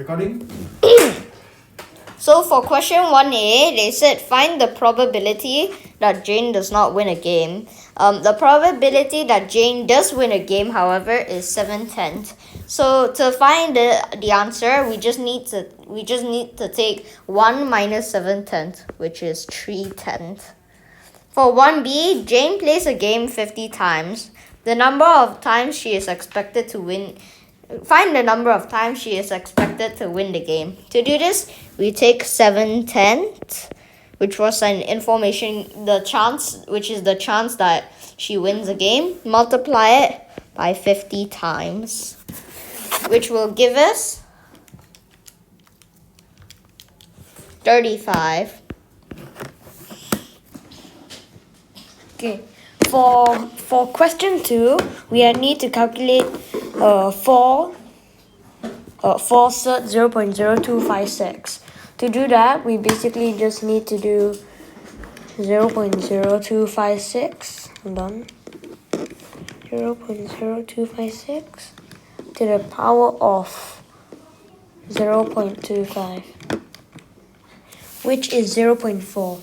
Recording? So for question 1A, they said find the probability that Jane does not win a game. The probability that Jane does win a game, however, is 7/10. So to find the answer, we just need to take 1 minus 7/10, which is 3/10. For 1B, Jane plays a game 50 times. The number of times she is expected to win. Find the number of times she is expected to win the game. To do this, we take 7/10, which was an information, which is the chance that she wins a game, multiply it by 50 times, which will give us 35. Okay, for question 2, we need to calculate 4 cert 0.0256. To do that, we basically just need to do 0.0256. Hold on. 0.0256 to the power of 0.25, which is 0.4.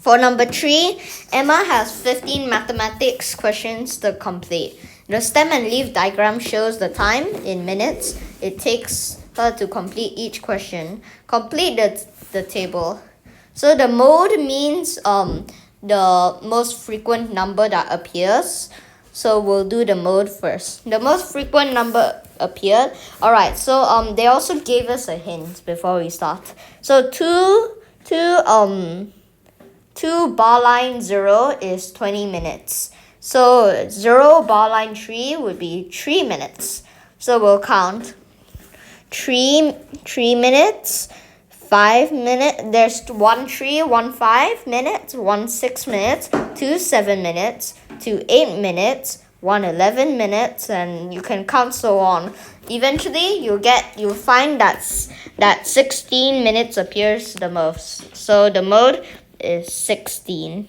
For number 3, Emma has 15 mathematics questions to complete. The stem and leaf diagram shows the time in minutes it takes her to complete each question. Complete the table. So the mode means the most frequent number that appears. So we'll do the mode first. The most frequent number appeared. Alright, so they also gave us a hint before we start. So 2 bar line 0 is 20 minutes. So 0 bar line 3 would be 3 minutes. So we'll count 3 minutes, 5 minutes. There's 1 3, 1 5 minutes, 1 6 minutes, 2 7 minutes, 2 8 minutes, 1 11 minutes, and you can count so on. Eventually, you'll find that 16 minutes appears the most. So the mode is 16.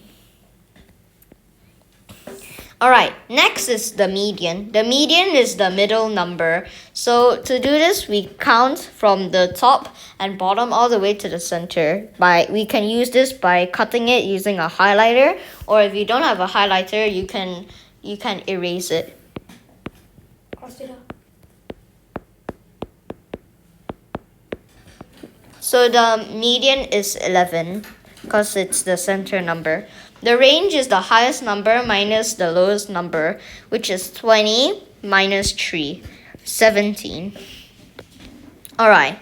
Alright, next is the median. The median is the middle number. So to do this, we count from the top and bottom all the way to the center. We can use this by cutting it using a highlighter, or if you don't have a highlighter, you can erase it. So the median is 11. Because it's the center number. The range is the highest number minus the lowest number, which is 20 minus 3, 17. Alright.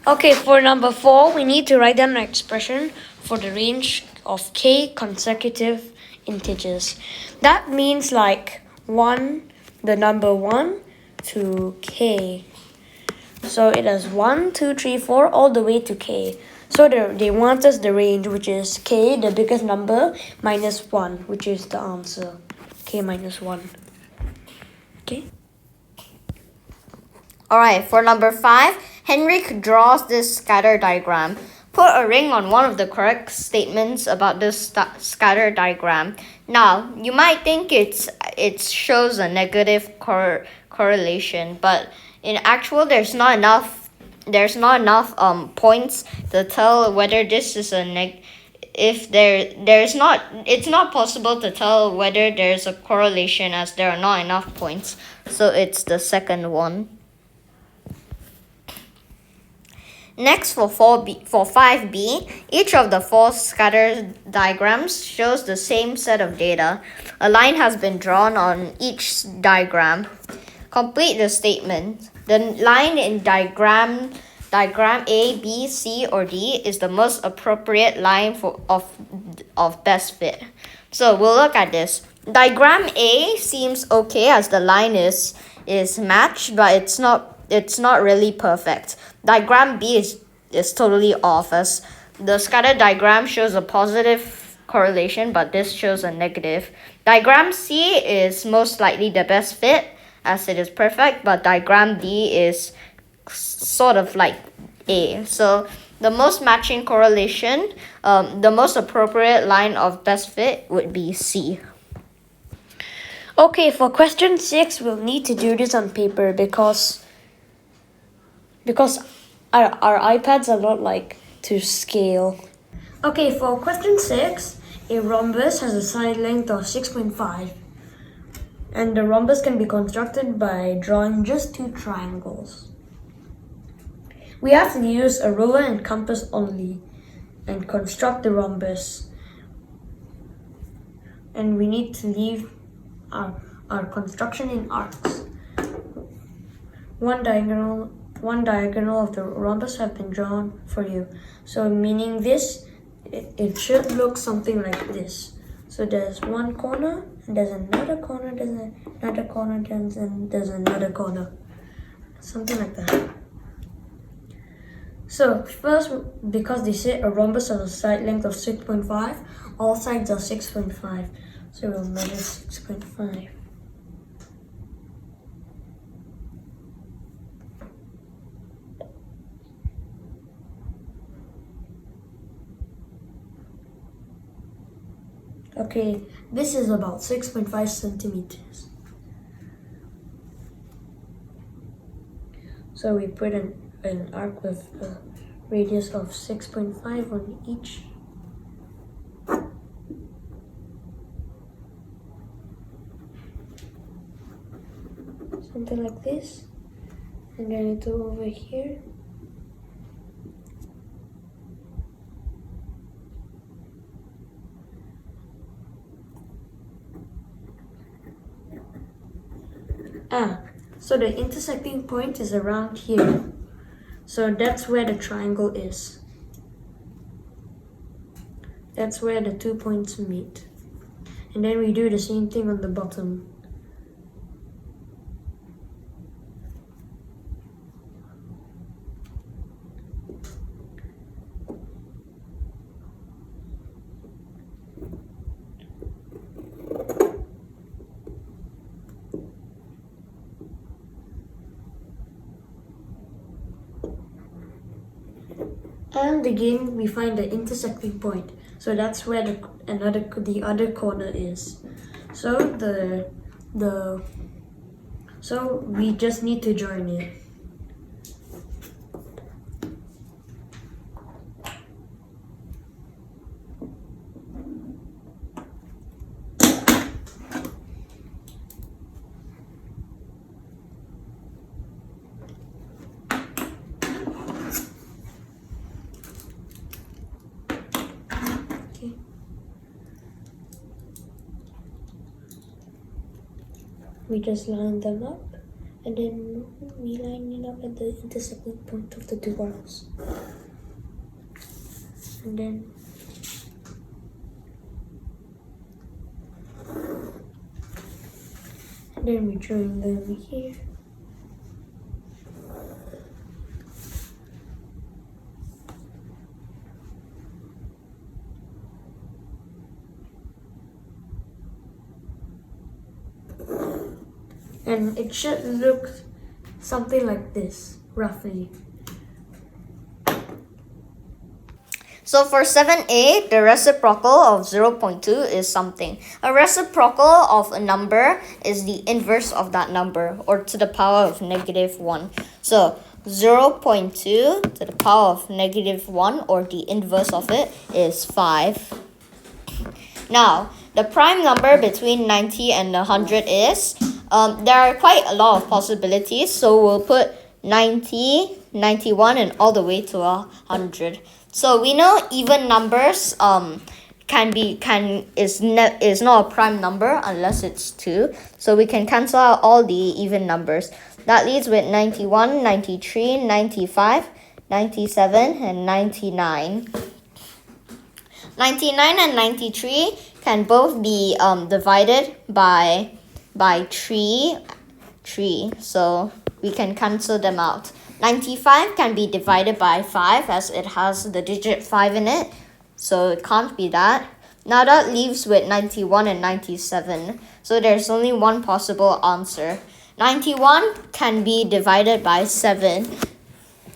Okay, for number 4, we need to write down an expression for the range of k consecutive integers. That means like the number 1 to k. So it has 1, 2, 3, 4 all the way to k. So they want us the range, which is k, the biggest number, minus 1, which is the answer. K minus 1. Okay? Alright, for number 5, Henrik draws this scatter diagram. Put a ring on one of the correct statements about this scatter diagram. Now, you might think it shows a negative correlation, but in actual, there's not enough points to tell whether this is it's not possible to tell whether there's a correlation as there are not enough points. So it's the second one. Next, for 5B, each of the 4 scatter diagrams shows the same set of data. A line has been drawn on each diagram. Complete the statement. The line in diagram A, B, C, or D is the most appropriate line of best fit. So we'll look at this. Diagram A seems okay as the line is matched, but it's not really perfect. Diagram B is totally off, as the scatter diagram shows a positive correlation, but this shows a negative. Diagram C is most likely the best fit, as it is perfect, but diagram D is sort of like A. So the most matching correlation, the most appropriate line of best fit would be C. Okay, for question 6, we'll need to do this on paper because our iPads are not like to scale. Okay, for question 6, a rhombus has a side length of 6.5. And the rhombus can be constructed by drawing just 2 triangles. We have to use a ruler and compass only and construct the rhombus. And we need to leave our construction in arcs. One diagonal of the rhombus have been drawn for you. So meaning this, it should look something like this. So there's one corner, and there's another corner, there's another corner, and there's another corner. Something like that. So first, because they say a rhombus has a side length of 6.5, all sides are 6.5. So we'll measure 6.5. Okay, this is about 6.5 centimeters. So we put an arc with a radius of 6.5 on each. Something like this. And then we do over here. So the intersecting point is around here. So that's where the triangle is. That's where the 2 points meet. And then we do the same thing on the bottom. And again, we find the intersecting point. So that's where the other corner is. So so we just need to join it. We just line them up, and then we line it up at the intersecting point of the two arcs. And then we join them here. And it should look something like this, roughly. So for 7a, the reciprocal of 0.2 is something. A reciprocal of a number is the inverse of that number, or to the power of -1. So 0.2 to the power of -1, or the inverse of it, is 5. Now, the prime number between 90 and 100 is, there are quite a lot of possibilities, so we'll put 90, 91, and all the way to 100. So we know even numbers is not a prime number unless it's 2. So we can cancel out all the even numbers. That leaves with 91, 93, 95, 97, and 99. 99 and 93 can both be divided by 3, so we can cancel them out. 95 can be divided by 5 as it has the digit 5 in it, so it can't be that. Now that leaves with 91 and 97, so there's only one possible answer. 91 can be divided by 7,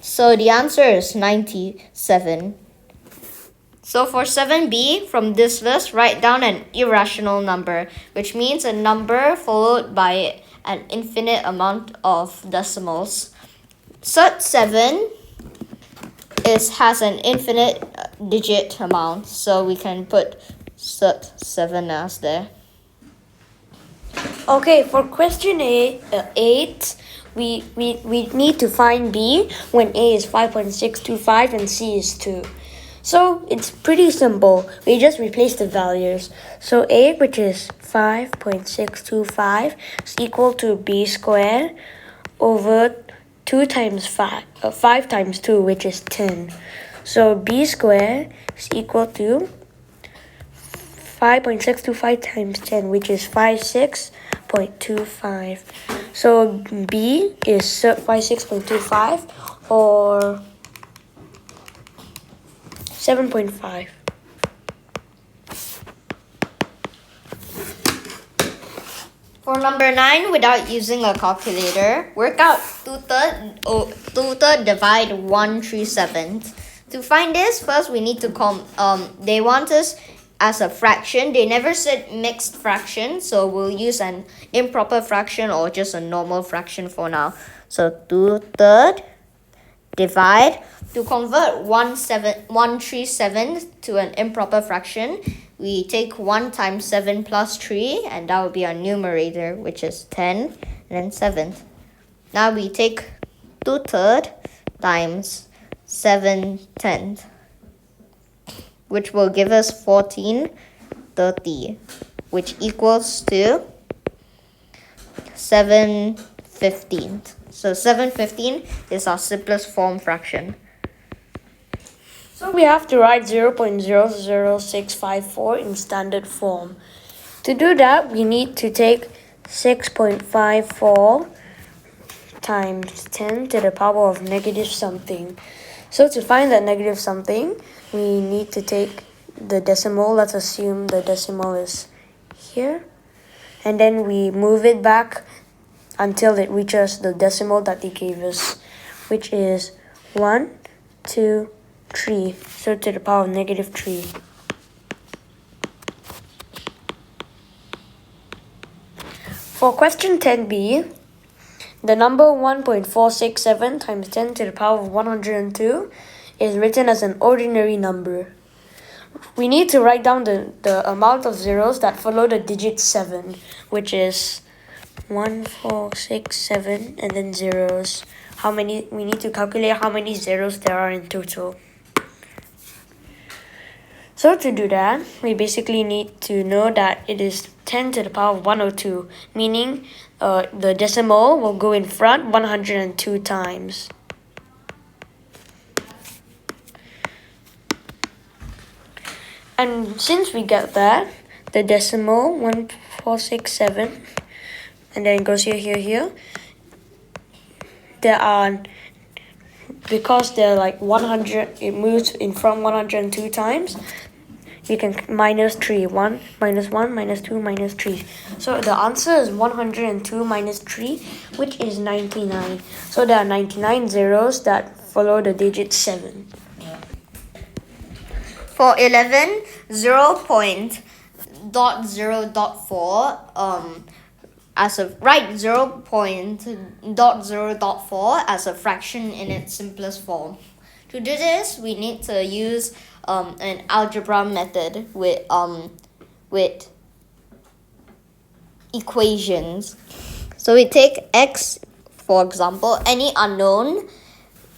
So the answer is 97. So for 7b, from this list, write down an irrational number, which means a number followed by an infinite amount of decimals. Cert 7 has an infinite digit amount, so we can put cert 7 as there. Okay, for question 8, we need to find b when a is 5.625 and c is 2. So it's pretty simple. We just replace the values. So a, which is 5.625, is equal to b squared over 2 times 5 times 2, which is 10. So b squared is equal to 5.625 times 10, which is 56.25. So b is 56.25 or 7.5. For number 9, without using a calculator, work out 2/3 divide 1/3/7. To find this, first we need to they want us as a fraction. They never said mixed fraction, so we'll use an improper fraction or just a normal fraction for now. So 2/3 divide. To convert 1/3/7 to an improper fraction, we take 1 times 7 plus 3, and that will be our numerator, which is 10, and then 7. Now we take 2/3 times 7/10, which will give us 14/30, which equals to 7/15. So 7/15 is our simplest form fraction. So we have to write 0.00654 in standard form. To do that, we need to take 6.54 times 10 to the power of negative something. So to find that negative something, we need to take the decimal. Let's assume the decimal is here. And then we move it back until it reaches the decimal that they gave us, which is 1, 2, 3, so to the power of negative 3. For question 10b, the number 1.467 times 10 to the power of 102 is written as an ordinary number. We need to write down the amount of zeros that follow the digit 7, which is 1, 4, 6, 7, and then zeros. We need to calculate how many zeros there are in total. So to do that, we basically need to know that it is 10 to the power of 102, meaning the decimal will go in front 102 times. And since we get that, the decimal 1467, and then it goes here, because they're like 100, it moves in front 102 times, you can minus 3. 1 minus 1 minus 2 minus 3. So the answer is 102 minus 3, which is 99. So there are 99 zeros that follow the digit 7. For 11, 0.0.4, write 0.0.4 as a fraction in its simplest form. To do this, we need to use an algebra method with equations. So we take x, for example, any unknown,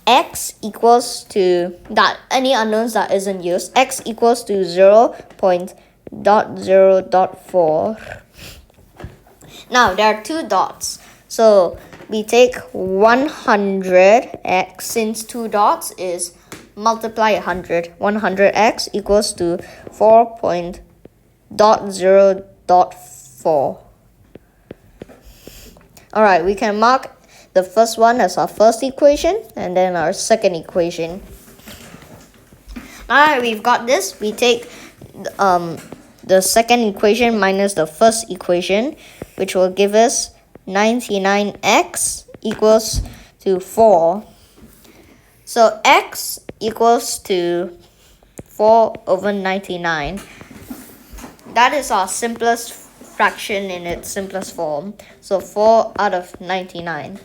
x equals to that, any unknowns that isn't used, x equals to 0.0.4. Now there are 2 dots, so we take 100x, since 2 dots is multiply 100. 100x equals to 4.0.4. Alright, we can mark the first one as our first equation and then our second equation. Now that we've got this, we take the second equation minus the first equation, which will give us 99x equals to 4. So x equals to 4/99. That is our simplest fraction in its simplest form. So 4/99.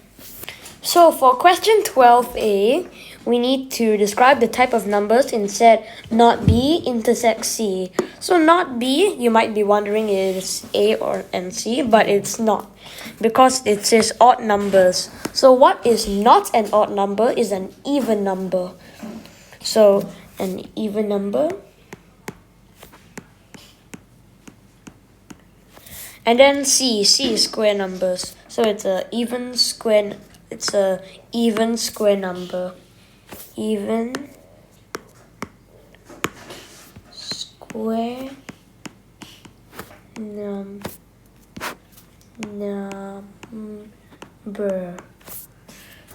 So for question 12a, we need to describe the type of numbers in set not B intersect C. So not B, you might be wondering, is A or and C, but it's not, because it says odd numbers. So what is not an odd number is an even number. So an even number. And then C is square numbers. So it's a even square number. Even square number.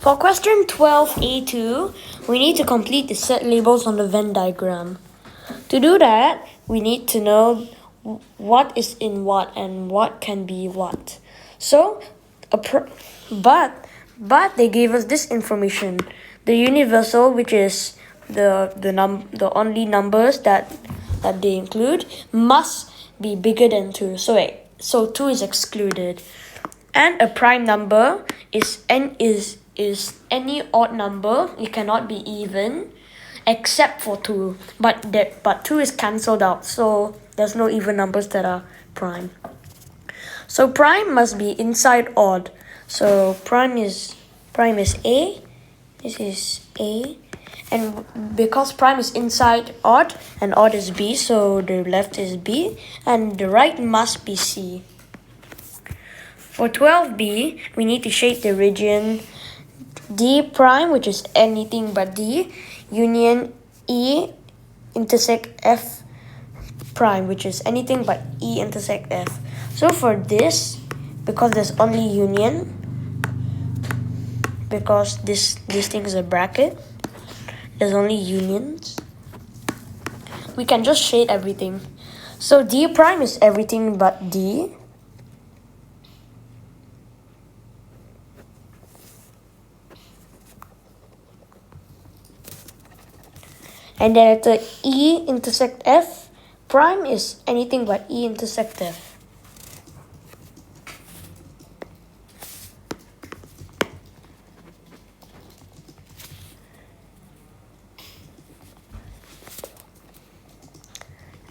For question 12a2, we need to complete the set labels on the Venn diagram. To do that, we need to know what is in what and what can be what. So, but they gave us this information: the universal, which is the only numbers that they include, must be bigger than 2. So 2 is excluded, and a prime number is any odd number. It cannot be even, except for 2. But 2 is cancelled out, so there's no even numbers that are prime. So prime must be inside odd. So prime is A. This is A. And because prime is inside odd and odd is B, so the left is B and the right must be C. For 12b, we need to shade the region D prime, which is anything but D, union E intersect F prime, which is anything but E intersect F. So for this, because there's only union, because this thing is a bracket, there's only unions, we can just shade everything. So D prime is everything but D. And then at the E intersect F, prime is anything but E intersect F.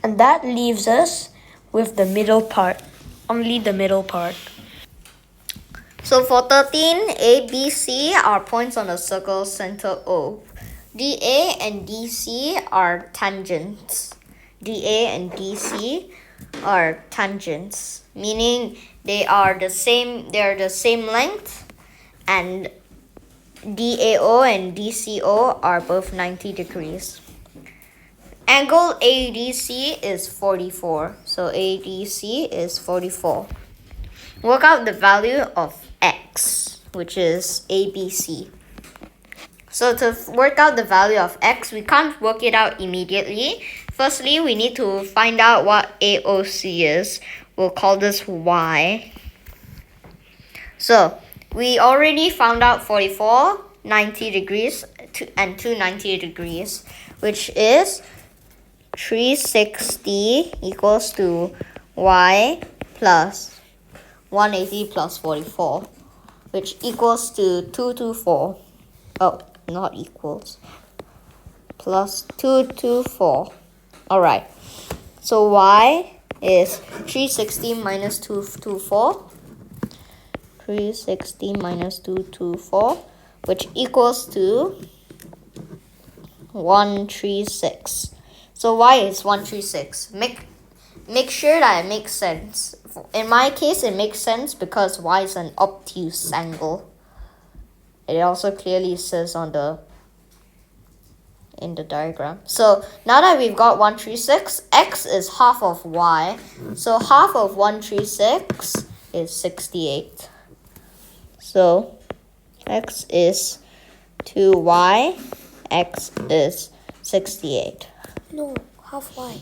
And that leaves us with the middle part, only the middle part. So for 13, A, B, C are points on a circle center O. DA and DC are tangents. DA and DC are tangents, meaning they are the same length, and DAO and DCO are both 90 degrees. Angle ADC is 44, so ADC is 44. Work out the value of x, which is ABC. So to work out the value of x, we can't work it out immediately. Firstly, we need to find out what AOC is. We'll call this y. So we already found out 44, 90 degrees, and 290 degrees, which is 360 equals to y plus 180 plus 44, which equals to 224. Oh, not equals. Plus 224. Alright. So y is 360 minus 224. 360 minus 224, which equals to 136. So y is 136. Make sure that it makes sense. In my case, it makes sense because y is an obtuse angle. It also clearly says in the diagram. So now that we've got 136, x is half of y. So half of 136 is 68. So x is 2y, x is 68. No, half y.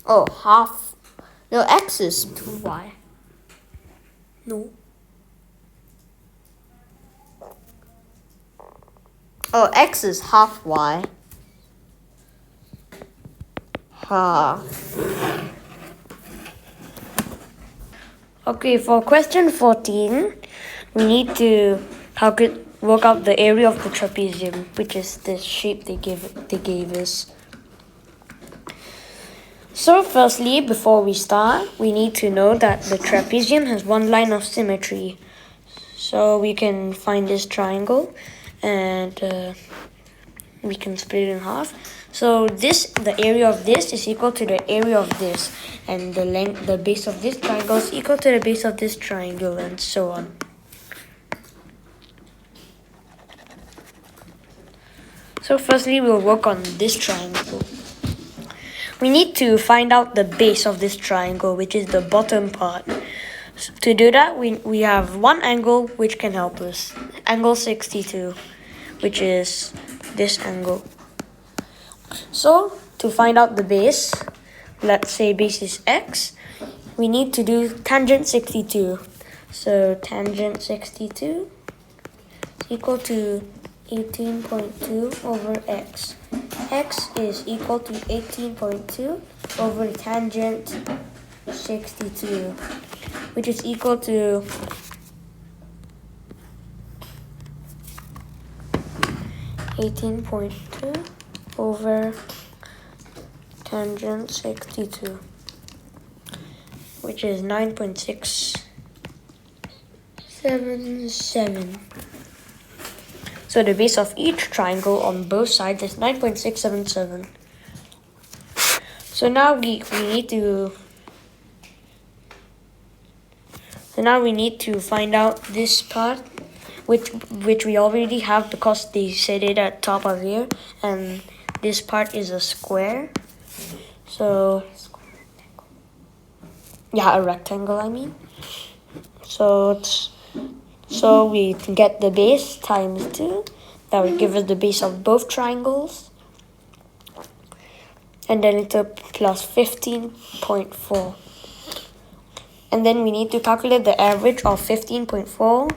Oh, half. No, x is 2y. No. Oh, x is half y. Okay, for question 14, we need to work out the area of the trapezium, which is the shape they gave us. So firstly, before we start, we need to know that the trapezium has one line of symmetry. So we can find this triangle and we can split it in half. So the area of this is equal to the area of this, and the base of this triangle is equal to the base of this triangle, and so on. So firstly, we'll work on this triangle. We need to find out the base of this triangle, which is the bottom part. So to do that, we have one angle which can help us. Angle 62, which is this angle. So to find out the base, let's say base is x, we need to do tangent 62. So tangent 62 is equal to 18.2 over x. X is equal to 18.2 over tangent 62, which is equal to 18.2 over tangent 62, which is 9.677. So the base of each triangle on both sides is 9.677. So now we need to find out this part, which we already have because they said it at top of here, and this part is a square. So yeah, a rectangle, I mean. So we can get the base times 2. That would give us the base of both triangles. And then it's a plus 15.4. And then we need to calculate the average of 15.4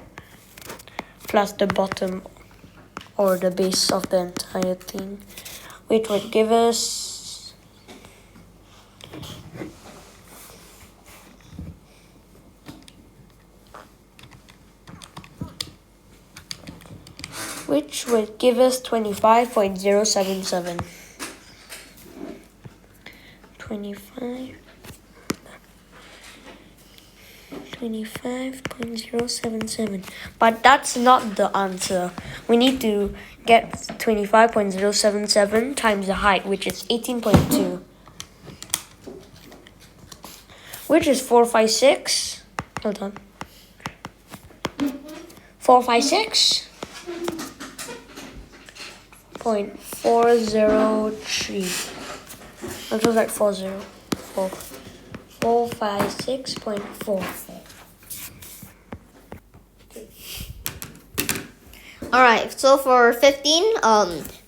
plus the bottom or the base of the entire thing, which would give us which would give us 25.077. 25.077. But that's not the answer. We need to get 25.077 times the height, which is 18.2. Which is 456. Hold on. 456.403. That was like 456.4. Alright, so for 15,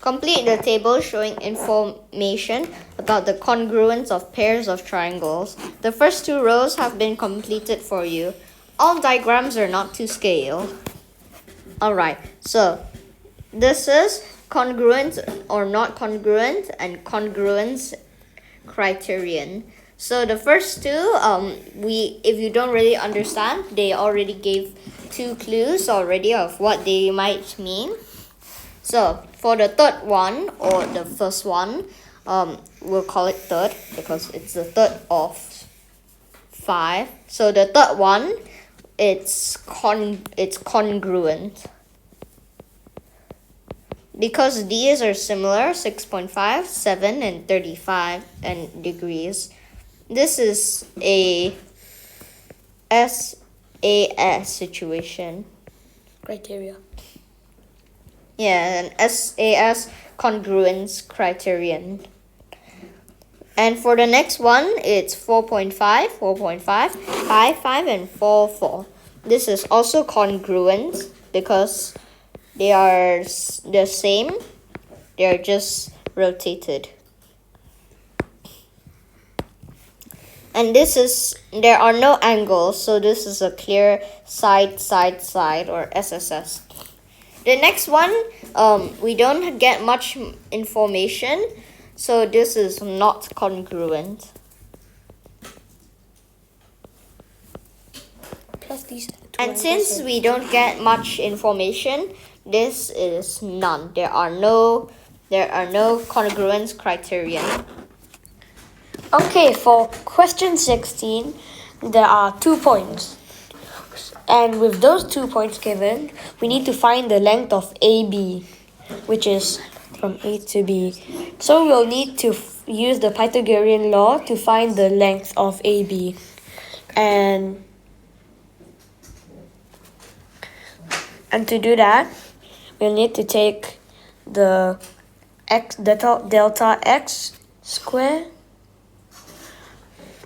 complete the table showing information about the congruence of pairs of triangles. The first 2 rows have been completed for you. All diagrams are not to scale. Alright, so this is congruent or not congruent and congruence criterion. So the first 2, if you don't really understand, they already gave 2 clues already of what they might mean. So for the third one, or the first one, we'll call it third because it's the third of 5. So the third one, it's congruent. Because these are similar, 6.5, 7, and 35 degrees. This is a SAS situation. Criteria. Yeah, an SAS congruence criterion. And for the next one, it's 4.5, 4.5, 5, and 4. This is also congruent because they are the same. They are just rotated. And there are no angles, so this is a clear side or SSS. The next one, we don't get much information, so this is not congruent. Plus these two And since angles. we don't get much information, this is none. There are no congruence criterion. Okay, for question 16, there are 2 points. And with those 2 points given, we need to find the length of AB, which is from A to B. So we'll need to use the Pythagorean law to find the length of AB. And to do that, we'll need to take the delta x square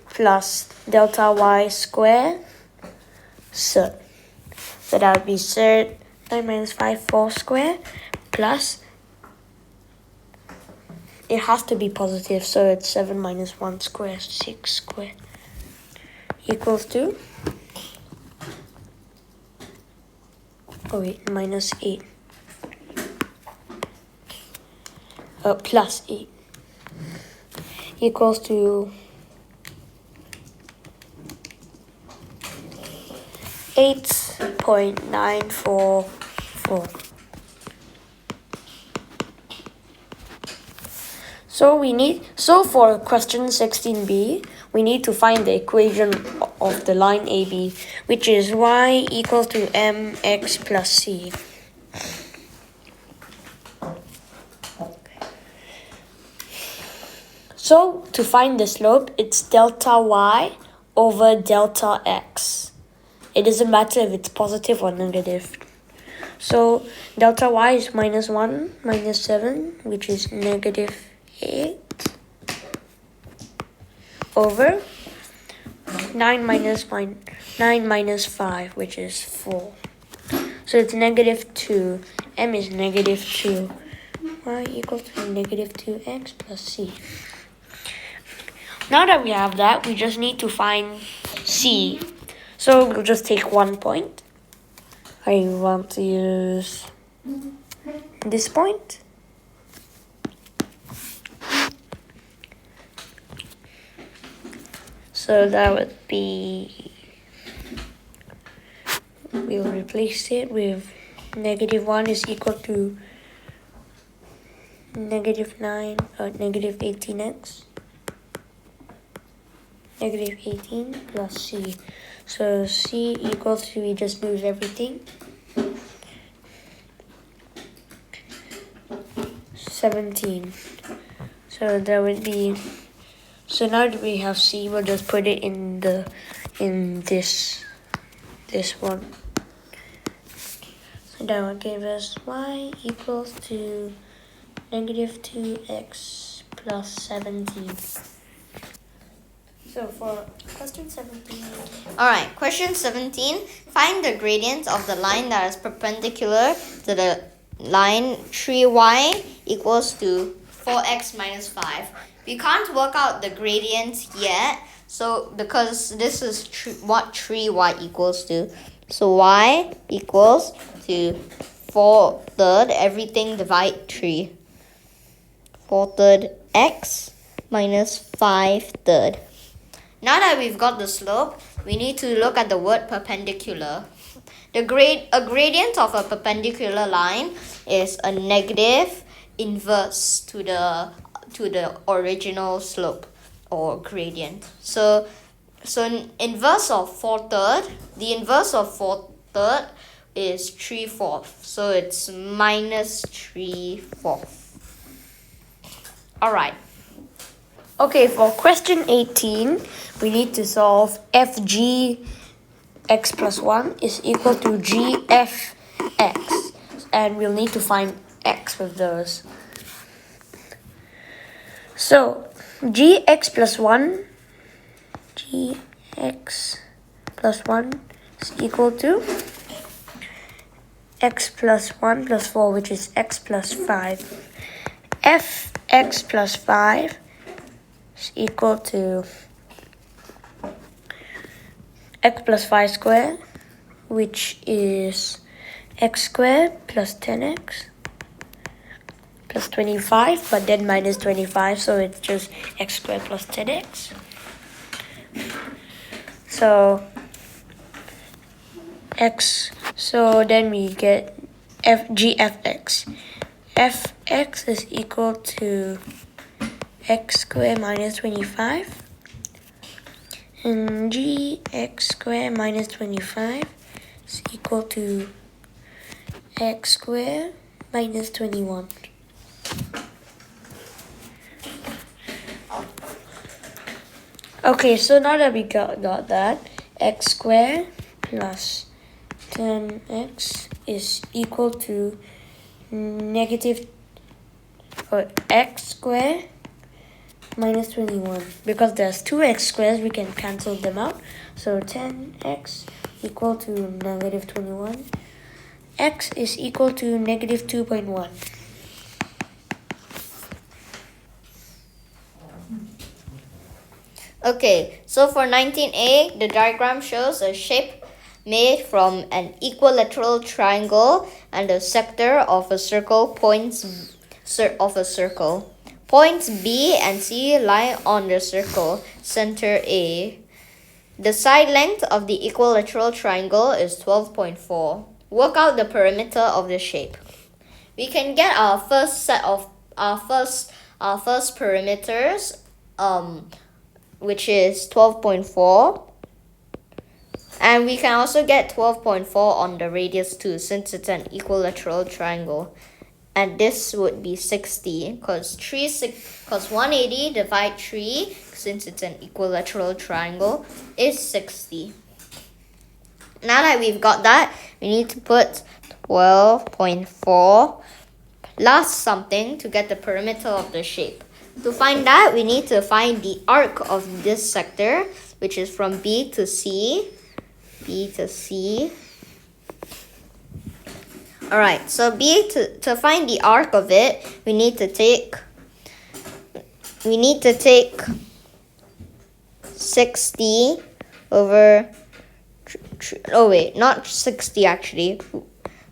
plus delta y square third. So that would be third 9 minus 5 4 square plus, it has to be positive, so it's 7 minus 1 square 6 square equals to minus 8 plus 8 equals to 8.944. So for question 16b, we need to find the equation of the line AB, which is y equals to mx plus c. So to find the slope, it's delta y over delta x. It doesn't matter if it's positive or negative. So delta y is minus 1 minus 7, which is negative 8 over 9 minus 5, which is 4. So it's negative 2. M is negative 2. Y equals to negative 2x plus c. Now that we have that, we just need to find c. So we'll just take 1 point. I want to use this point. So that would be, we'll replace it with negative 1 is equal to negative 18x. Negative 18 plus c. So c equals to, we just move everything, 17. So that would be, so now that we have c, we'll just put it in this one. So that will give us y equals to negative 2x plus 17. So for question 17. Alright, question 17. Find the gradient of the line that is perpendicular to the line 3y equals to 4x minus 5. We can't work out the gradient yet, so because this is what 3y equals to. So y equals to 4 third, everything divide 3. 4 third x minus 5 third. Now that we've got the slope, we need to look at the word perpendicular. A gradient of a perpendicular line is a negative inverse to the original slope or gradient. So inverse of 4 third, the inverse of 4 third is 3/4. So it's minus 3/4. Alright. Okay, for question 18, we need to solve fg x plus 1 is equal to gf x. And we'll need to find x with those. So, gx plus 1 is equal to x plus 1 plus 4, which is x plus 5. Fx plus 5 is equal to x plus 5 squared, which is x squared plus 10x plus 25, but then minus 25, so it's just x squared plus 10x. So then we get gfx. Fx is equal to x squared minus 25, and gx squared minus 25 is equal to x squared minus 21. Okay, so now that we got that, x squared plus 10x is equal to x squared minus 21. Because there's two x squares, we can cancel them out. So 10x equal to negative 21. X is equal to negative 2.1. Okay, so for 19a, the diagram shows a shape made from an equilateral triangle and a sector of a circle Points B and C lie on the circle center A. The side length of the equilateral triangle is 12.4. Work out the perimeter of the shape. We can get our first perimeters, which is 12.4. And we can also get 12.4 on the radius too, since it's an equilateral triangle. And this would be 60, because 180 divided 3, since it's an equilateral triangle, is 60. Now that we've got that, we need to put 12.4 plus something to get the perimeter of the shape. To find that, we need to find the arc of this sector, which is from B to C. Alright, so to find the arc of it, we need to take 60 over, oh wait, not 60 actually.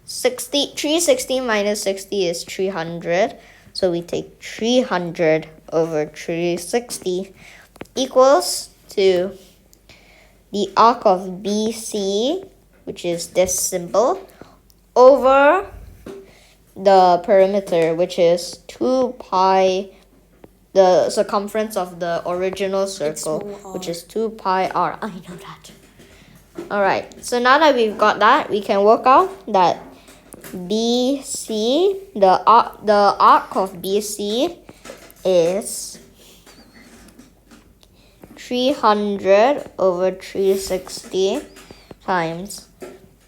360 minus 60 is 300. So we take 300 over 360 equals to the arc of BC, which is this symbol, over the perimeter, which is 2 pi, the circumference of the original circle, which is 2 pi r. I know that. Alright, so now that we've got that, we can work out that BC, the arc of BC is 300 over 360 times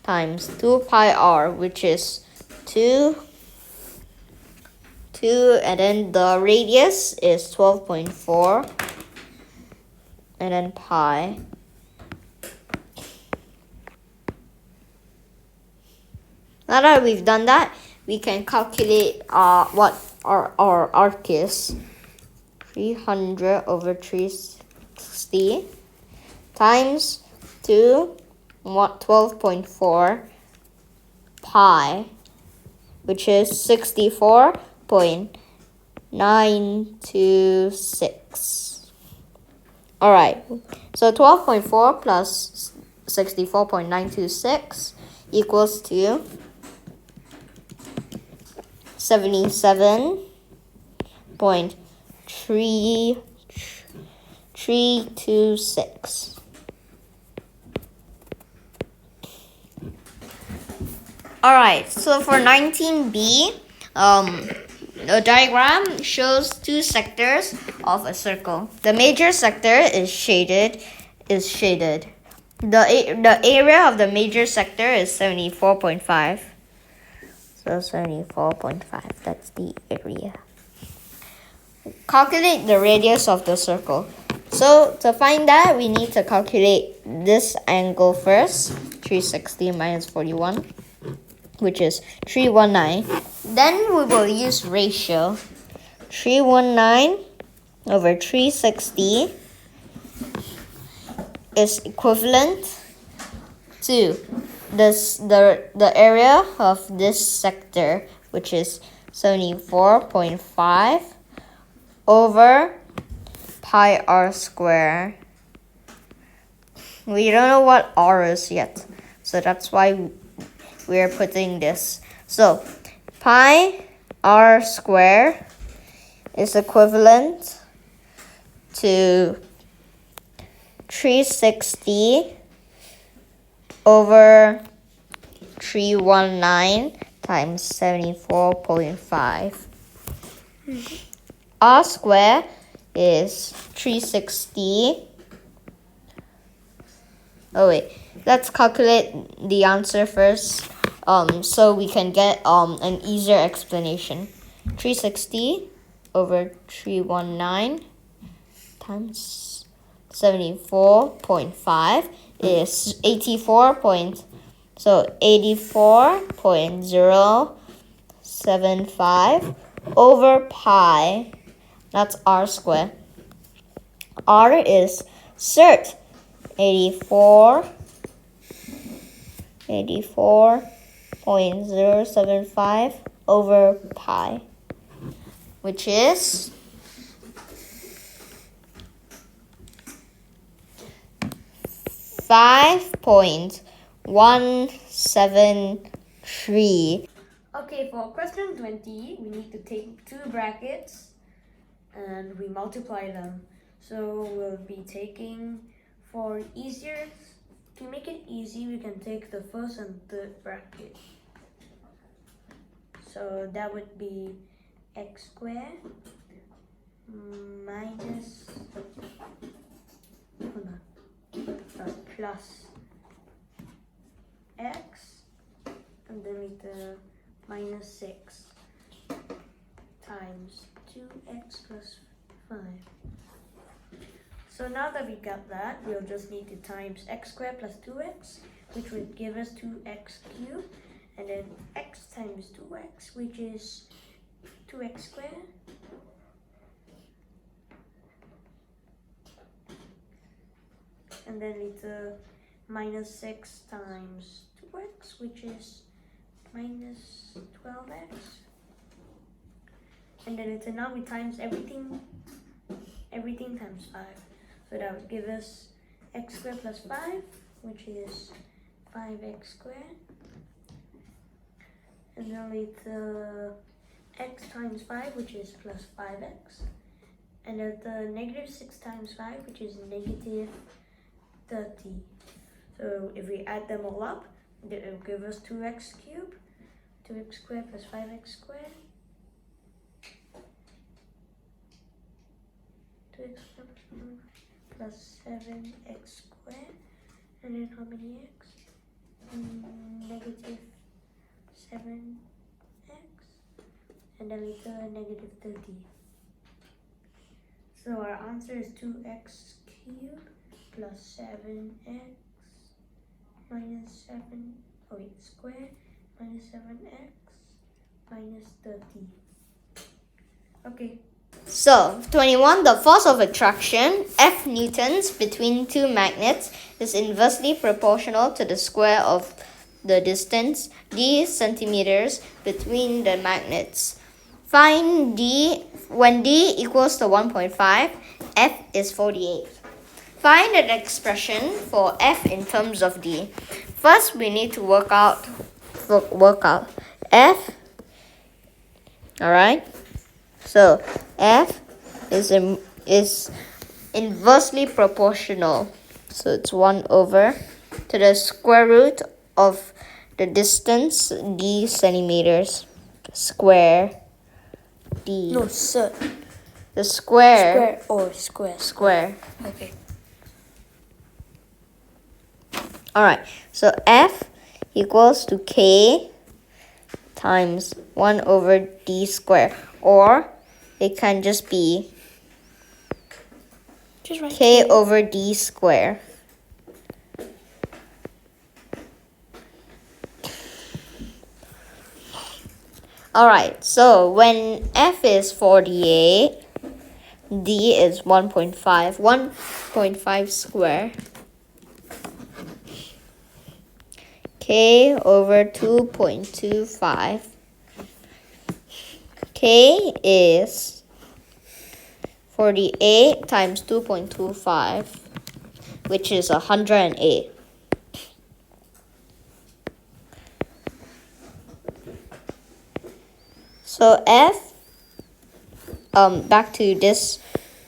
2 pi r, which is 2, and then the radius is 12.4, and then pi. Now that we've done that, we can calculate what our arc is. 300 over 360 times 12.4 pi, which is 64.926. Alright, so 12.4 plus 64.926 equals to 77.326. Alright, so for 19b, the diagram shows two sectors of a circle. The major sector is shaded. The area of the major sector is 74.5. So 74.5, that's the area. Calculate the radius of the circle. So to find that, we need to calculate this angle first. 360 minus 41, which is 319. Then we will use ratio. 319 over 360 is equivalent to the area of this sector, which is 74.5 over pi r square. We don't know what r is yet, so that's why we're putting this. So pi r square is equivalent to 360 over 319 times 74.5. R square is 360. Oh wait, let's calculate the answer first, so we can get an easier explanation. 360 over 319 times 74.5 is 84.075 over pi. That's r square. R is cert 84.075 over pi, which is 5.173. Okay, for question 20, we need to take two brackets and we multiply them. So we'll be taking, to make it easy, we can take the first and third bracket. So that would be x squared minus plus x, and then later minus 6 times 2x plus 5. So now that we got that, we'll just need to times x squared plus 2x, which would give us 2x cubed, and then x times 2x, which is 2x squared, and then later minus 6 times 2x, which is minus 12x, and then later now we times everything times 5, so that would give us x squared plus 5, which is 5x squared, and then later x times 5, which is plus 5x, and then the negative 6 times 5, which is negative 30. So if we add them all up, it will give us 2x cubed, 2x squared plus 5x squared, 2x squared plus 7x squared, and then how many x? Negative 7x, and then later negative 30. So our answer is 2x cubed plus 7x minus 7, square minus 7x minus 30. Okay. So 21, the force of attraction, F newtons, between two magnets is inversely proportional to the square of the distance, d centimeters, between the magnets. Find d when d equals to 1.5, F is 48. Find an expression for F in terms of d. First, we need to work out F. Alright? So F is inversely proportional. So it's 1 over to the square root of the distance, d centimeters, square d. No, sir. The square. Square or square? Square. Okay. Alright, so F equals to K times 1 over d square, or it can just be K over d square. Alright, so when F is 48, d is 1.5 square. k over 2.25. K is 48 times 2.25, which is 108. So F, back to this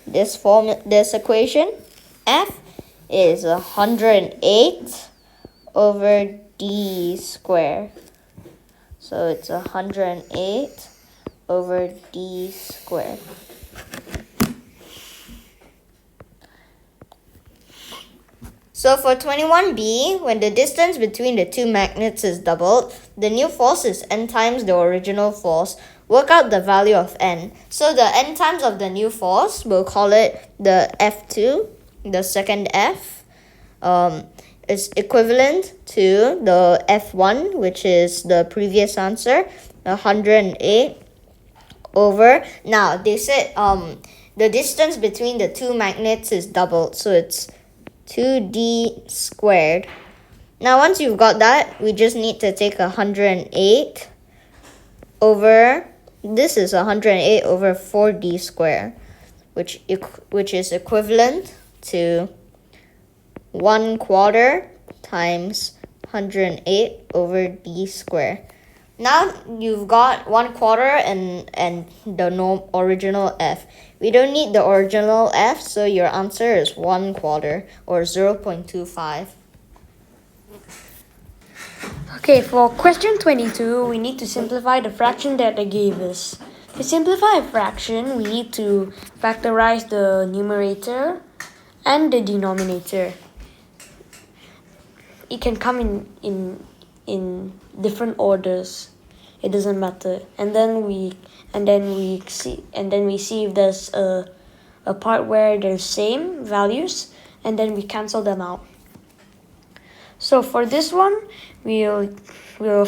equation, F is 108 over D squared. So it's 108 over D squared. So for 21b, when the distance between the two magnets is doubled, the new force is n times the original force. Work out the value of n. So the n times of the new force, we'll call it the F2, the second F, is equivalent to the F1, which is the previous answer, 108 over. Now, they said the distance between the two magnets is doubled, so it's 2d squared. Now, once you've got that, we just need to take 108 over, this is 108 over 4d squared, which is equivalent to 1/4 times 108 over d squared. Now you've got 1/4 and the original F. We don't need the original F, so your answer is 1/4 or 0.25. Okay, for question 22, we need to simplify the fraction that they gave us. To simplify a fraction, we need to factorize the numerator and the denominator. It can come in different orders. It doesn't matter. And then we see if there's a part where there's same values, and then we cancel them out. So for this one, we'll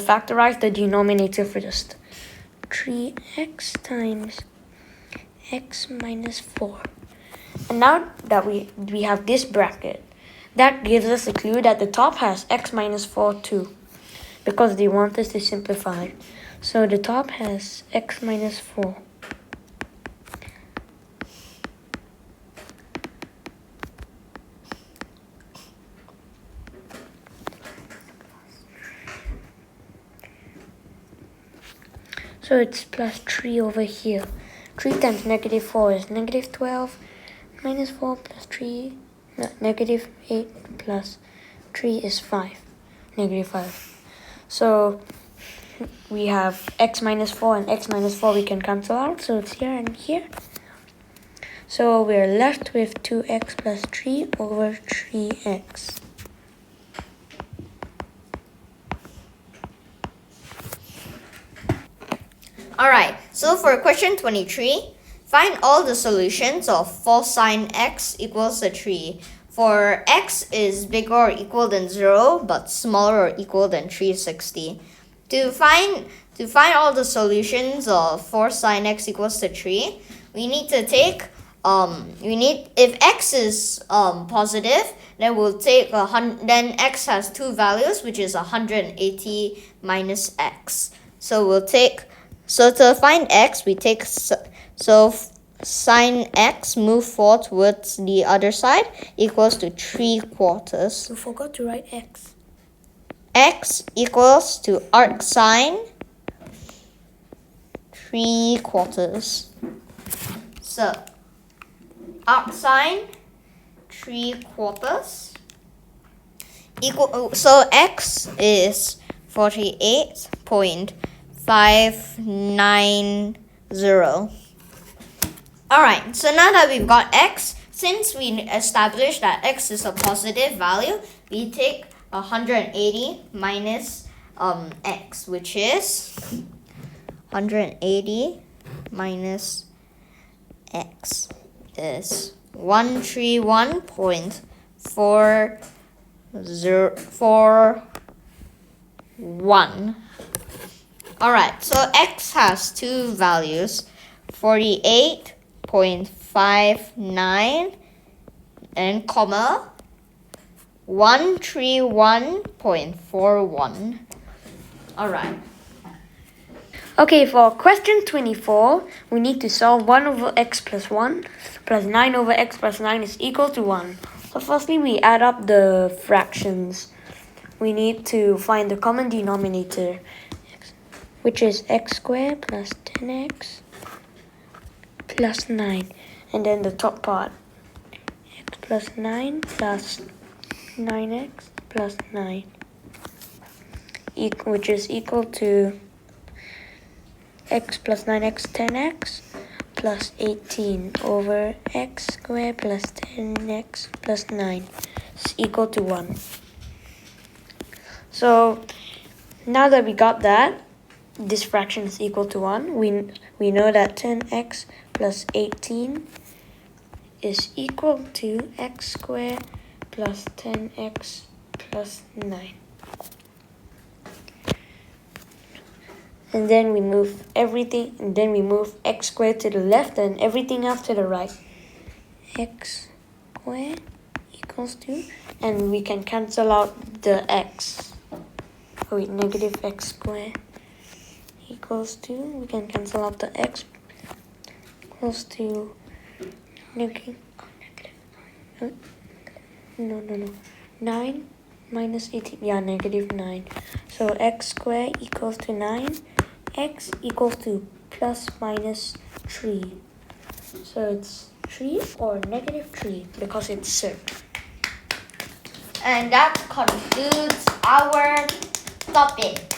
factorize the denominator first. 3x times x minus 4. And now that we have this bracket, that gives us a clue that the top has x minus 4 too, because they want us to simplify. So the top has x minus 4. So it's plus 3 over here. 3 times negative 4 is negative 12. Minus 4 plus 3, no, negative 8 plus 3 is 5. Negative 5. So we have x minus 4 and x minus 4 we can cancel out. So it's here and here. So we're left with 2x plus 3 over 3x. Alright, so for question 23, find all the solutions of 4 sine x equals 3. For x is bigger or equal than 0, but smaller or equal than 360. To find all the solutions of 4 sine x equals 3, we need to take, if x is positive, then we'll take, then x has two values, which is 180 minus x. So to find x, we take, sine x, move 4 towards the other side, equals to 3/4. You forgot to write x. X equals to arc sine 3/4. So, arc sine 3/4 so x is 48.590. Alright, so now that we've got x, since we established that x is a positive value, we take 180 minus x, which is 180 minus x is 131.441. Alright, so x has two values, 48.59 and comma 131.41. Alright. Okay, for question 24, we need to solve 1 over x plus 1 plus 9 over x plus 9 is equal to 1. So firstly, we add up the fractions. We need to find the common denominator, which is x squared plus 10x plus 9. And then the top part, x plus 9 plus 9x plus 9, which is equal to x plus 9x 10x plus 18 over x squared plus 10x plus 9 is equal to 1. So now that we got that, this fraction is equal to 1. We know that 10x plus 18 is equal to x squared plus 10x plus 9. And then we move everything, and then we move x squared to the left and everything else to the right. X squared equals to, and we can cancel out the x. Oh wait, negative x squared equals to, we can cancel out the x, equals to negative, no, 9 minus 18, yeah, negative 9. So x squared equals to 9, x equals to plus minus 3. So it's 3 or negative 3 because it's circle. And that concludes our topic.